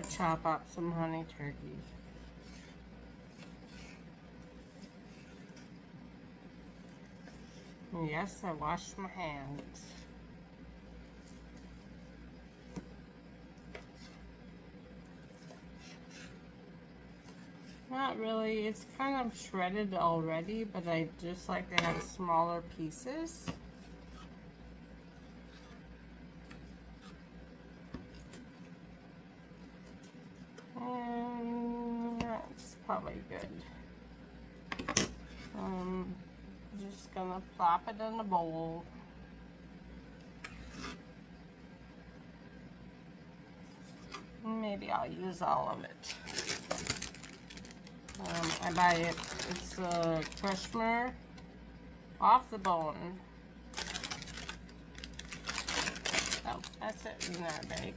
to chop up some honey turkey. Yes, I washed my hands. Not really, it's kind of shredded already, but I just like to have smaller pieces. And that's probably good. Just gonna plop it in a bowl. Maybe I'll use all of it. I buy it, it's Kreshmer off the bone. Oh, that's it in our bag.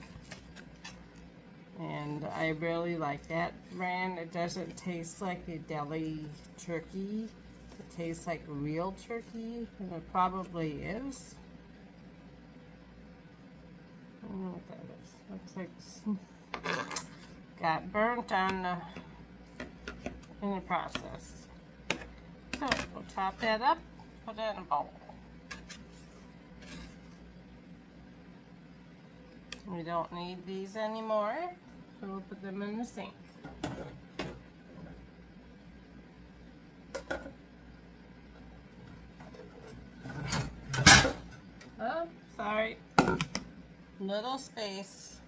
And I really like that brand. It doesn't taste like a deli turkey. It tastes like real turkey, and it probably is. I don't know what that is. Looks like got burnt on in the process. So we'll chop that up, put it in a bowl. We don't need these anymore, so we'll put them in the sink. Oh, sorry. Little space.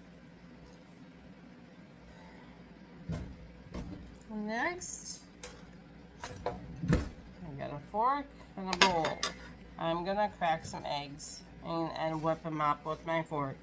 Next, I got a fork and a bowl. I'm gonna crack some eggs and whip them up with my fork.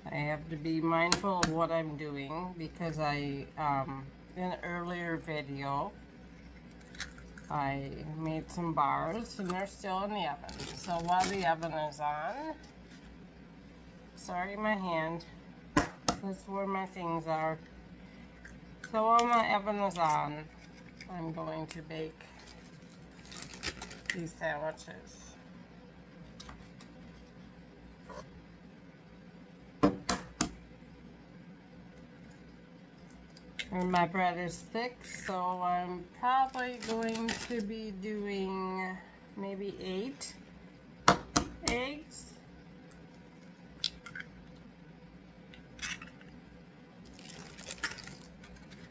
I have to be mindful of what I'm doing because in an earlier video I made some bars and they're still in the oven. So while the oven is on, sorry my hand, that's where my things are. So while my oven is on, I'm going to bake these sandwiches. And my bread is thick, so I'm probably going to be doing maybe 8 eggs.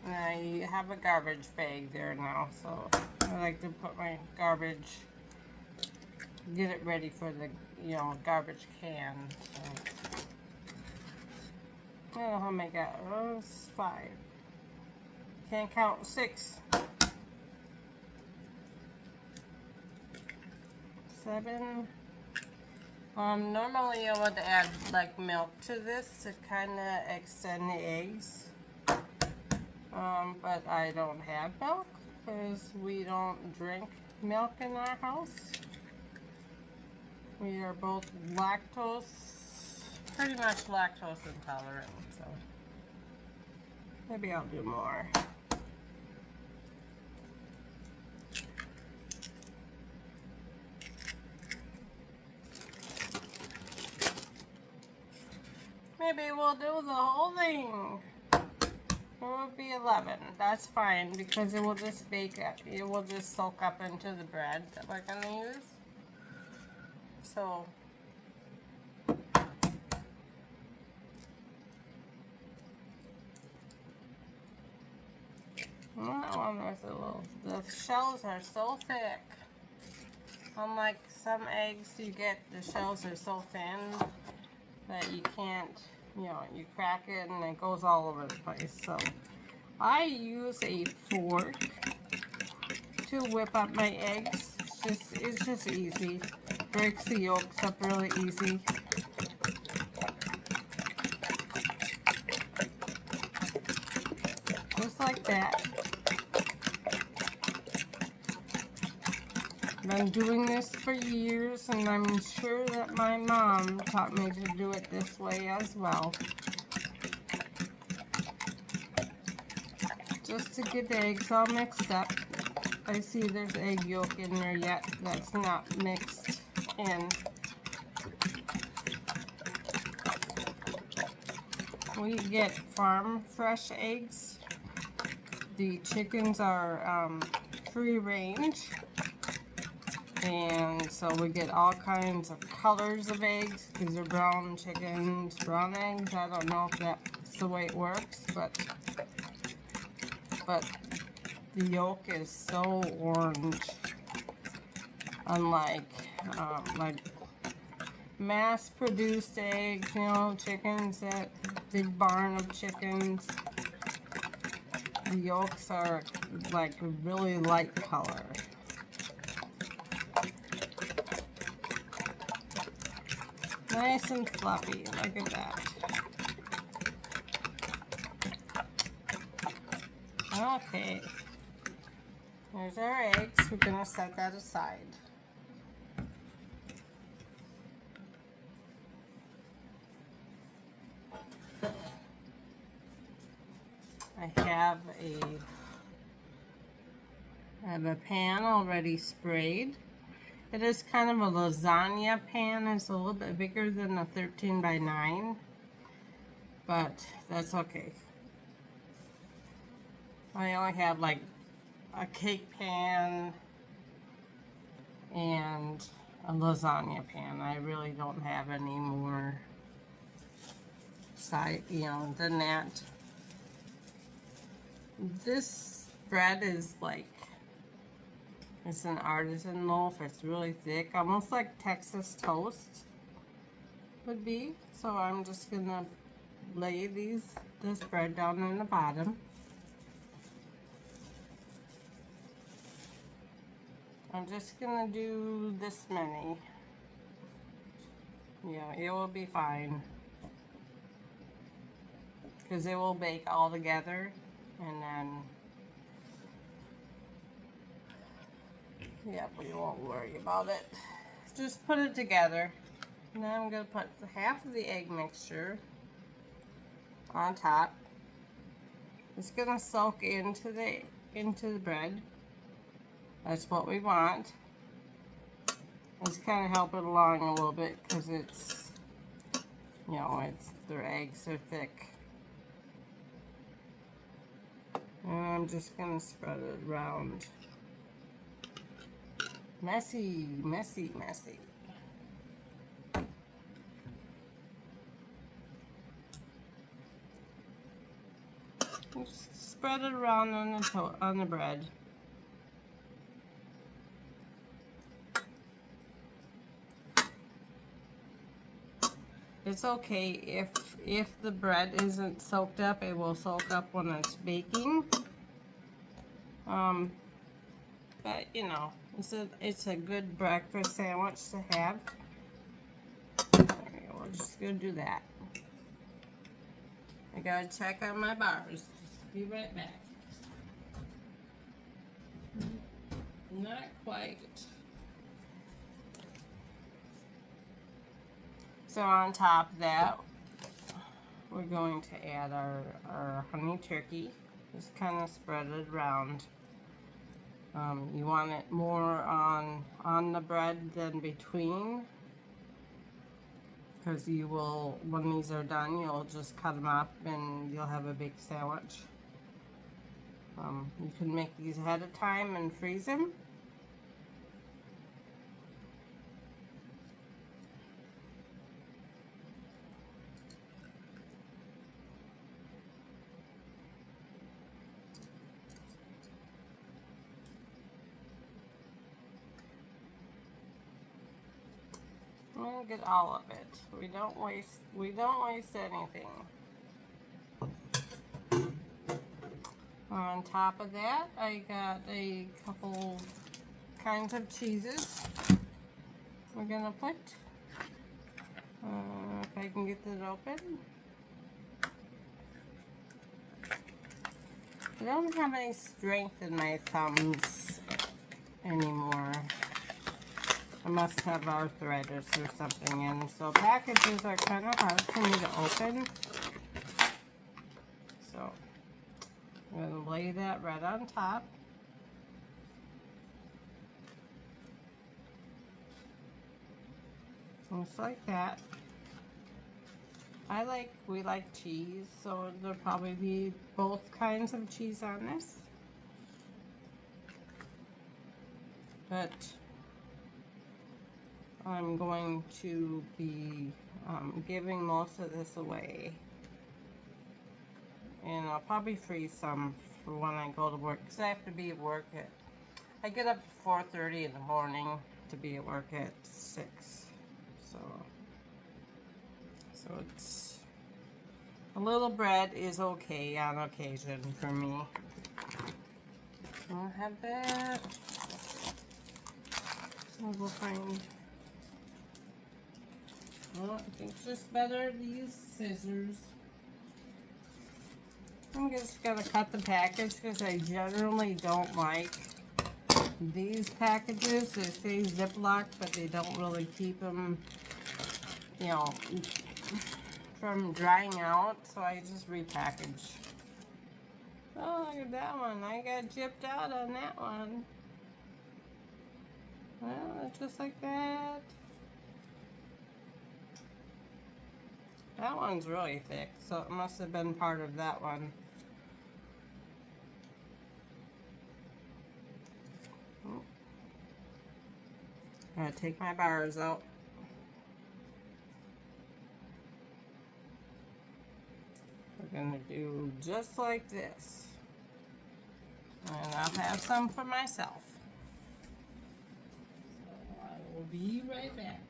And I have a garbage bag there now, so I like to put my garbage, get it ready for the, garbage can. So. I don't know how many I got. Oh, it's 5. Can't count 6. 7. Normally I would add like milk to this to kind of extend the eggs. But I don't have milk because we don't drink milk in our house. We are both pretty much lactose intolerant, so maybe I'll do more. Maybe we'll do the whole thing. It will be 11. That's fine because it will just bake up. It will just soak up into the bread that we're going to use. So that one was a little. The shells are so thick. Unlike some eggs, the shells are so thin that you can't, you crack it and it goes all over the place. So I use a fork to whip up my eggs. It's just easy. Breaks the yolks up really easy. Just like that. I've been doing this for years, and I'm sure that my mom taught me to do it this way as well. just to get the eggs all mixed up. I see there's egg yolk in there yet that's not mixed in. We get farm fresh eggs. The chickens are free range, and so we get all kinds of colors of eggs because they're brown chickens, brown eggs. I don't know if that's the way it works, but the yolk is so orange, unlike like mass-produced eggs, you know, chickens, that big barn of chickens. The yolks are like a really light color. Nice and fluffy, look at that. Okay, there's our eggs. We're gonna set that aside. I have a pan already sprayed. It is kind of a lasagna pan. It's a little bit bigger than a 13 by 9, but that's okay. I only have like a cake pan and a lasagna pan. I really don't have any more than that. This bread is like, it's an artisan loaf. It's really thick, almost like Texas toast would be. So I'm just gonna lay this bread down on the bottom. I'm just gonna do this many. Yeah, it will be fine, because it will bake all together, and then yeah, we won't worry about it. Just put it together. Now I'm gonna put half of the egg mixture on top. It's gonna soak into the bread. That's what we want. Let's kind of help it along a little bit because it's, their eggs are thick. And I'm just gonna spread it around. Messy, messy, messy. Just spread it around on the bread. It's okay if the bread isn't soaked up. It will soak up when it's baking. But it's a good breakfast sandwich to have. Okay, we're just gonna do that. I gotta check on my bars. Just be right back. Not quite. So on top of that, we're going to add our honey turkey. Just kind of spread it around. You want it more on the bread than between, because you will, when these are done, you'll just cut them up and you'll have a big sandwich. You can make these ahead of time and freeze them. I'm gonna get all of it. We don't waste anything. On top of that, I got a couple kinds of cheeses we're gonna put. If I can get it open. I don't have any strength in my thumbs anymore. I must have arthritis or something, and so packages are kind of hard for me to open. So I'm going to lay that right on top. Just like that. We like cheese, so there'll probably be both kinds of cheese on this. But I'm going to be giving most of this away. And I'll probably freeze some for when I go to work, because I have to be at work I get up at 4:30 in the morning to be at work at 6. So it's a little bread is okay on occasion for me. I'll have that. I'll go find. Well, I think it's just better to use scissors. I'm just gonna cut the package because I generally don't like these packages. They say Ziploc, but they don't really keep them, you know, from drying out, so I just repackage. Oh, look at that one. I got gypped out on that one. Well, just like that. That one's really thick, so it must have been part of that one. I'm gonna take my bars out. We're gonna do just like this. And I'll have some for myself. So I will be right back.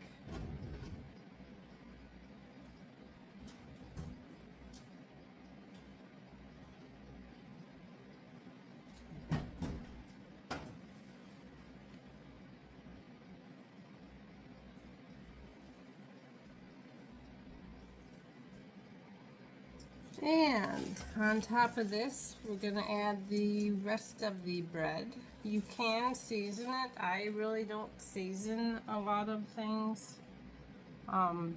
And on top of this, we're going to add the rest of the bread. You can season it. I really don't season a lot of things. I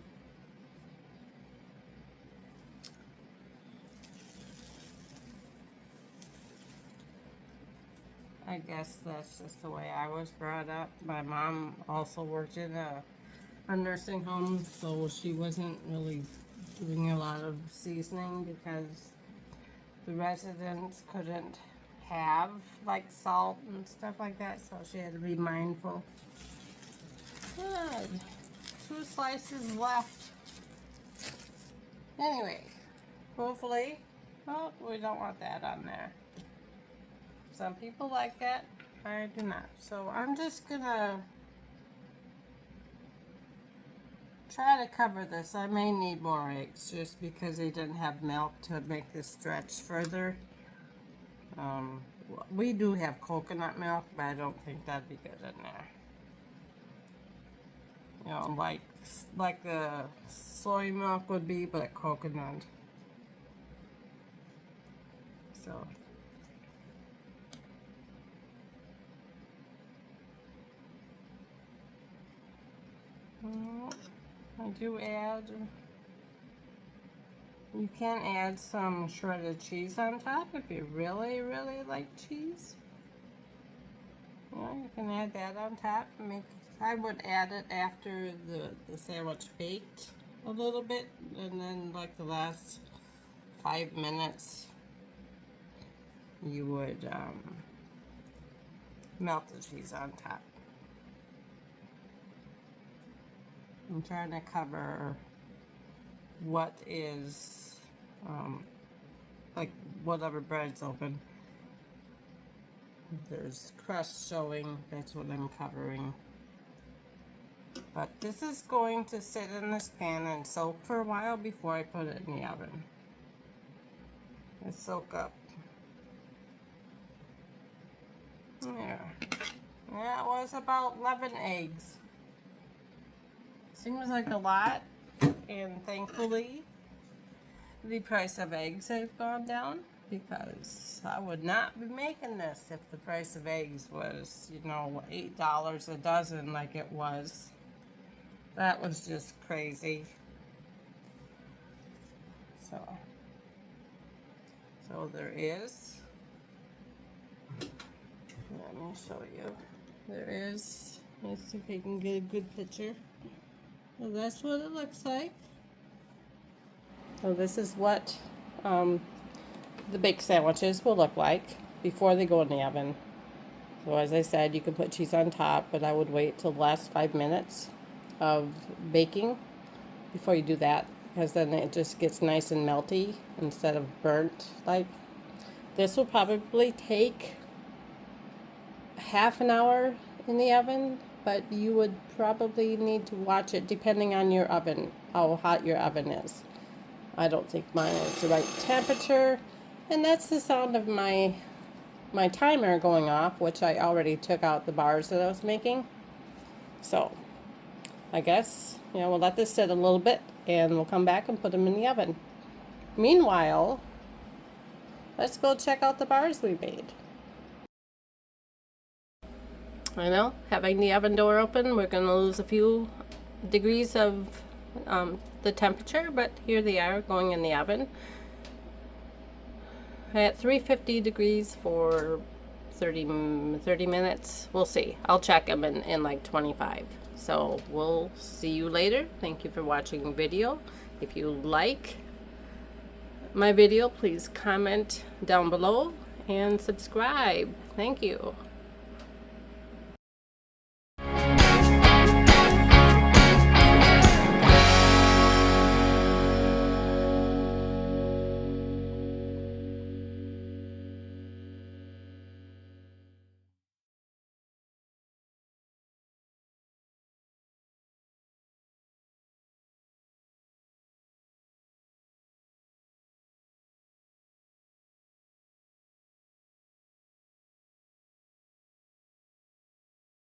guess that's just the way I was brought up. My mom also worked in a nursing home, so she wasn't really doing a lot of seasoning because the residents couldn't have like salt and stuff like that, so she had to be mindful. Good. 2 slices left. Anyway, hopefully, oh, we don't want that on there. Some people like that, I do not. So I'm just gonna try to cover this. I may need more eggs just because they didn't have milk to make this stretch further. We do have coconut milk, but I don't think that'd be good in there. You know, like the soy milk would be, but coconut. So. I do add, you can add some shredded cheese on top if you really, really like cheese. Yeah, you can add that on top. I would add it after the sandwich baked a little bit, and then like the last 5 minutes, you would melt the cheese on top. I'm trying to cover what is, like whatever bread's open. If there's crust showing, that's what I'm covering. But this is going to sit in this pan and soak for a while before I put it in the oven. And soak up. There. That was about 11 eggs. Seems like a lot, and thankfully the price of eggs has gone down, because I would not be making this if the price of eggs was, you know, $8 a dozen like it was. That was just crazy. So there is Let me show you. There is. Let's see if I can get a good picture. So that's what it looks like. So this is what the baked sandwiches will look like before they go in the oven. So as I said, you can put cheese on top, but I would wait till the last 5 minutes of baking before you do that, because then it just gets nice and melty instead of burnt. Like, this will probably take half an hour in the oven, but you would probably need to watch it depending on your oven, how hot your oven is. I don't think mine is the right temperature, and that's the sound of my timer going off, which I already took out the bars that I was making. So I guess, we'll let this sit a little bit and we'll come back and put them in the oven. Meanwhile, let's go check out the bars we made. I know, having the oven door open, we're going to lose a few degrees of the temperature, but here they are going in the oven at 350 degrees for 30 minutes. We'll see. I'll check them in like 25. So we'll see you later. Thank you for watching the video. If you like my video, please comment down below and subscribe. Thank you.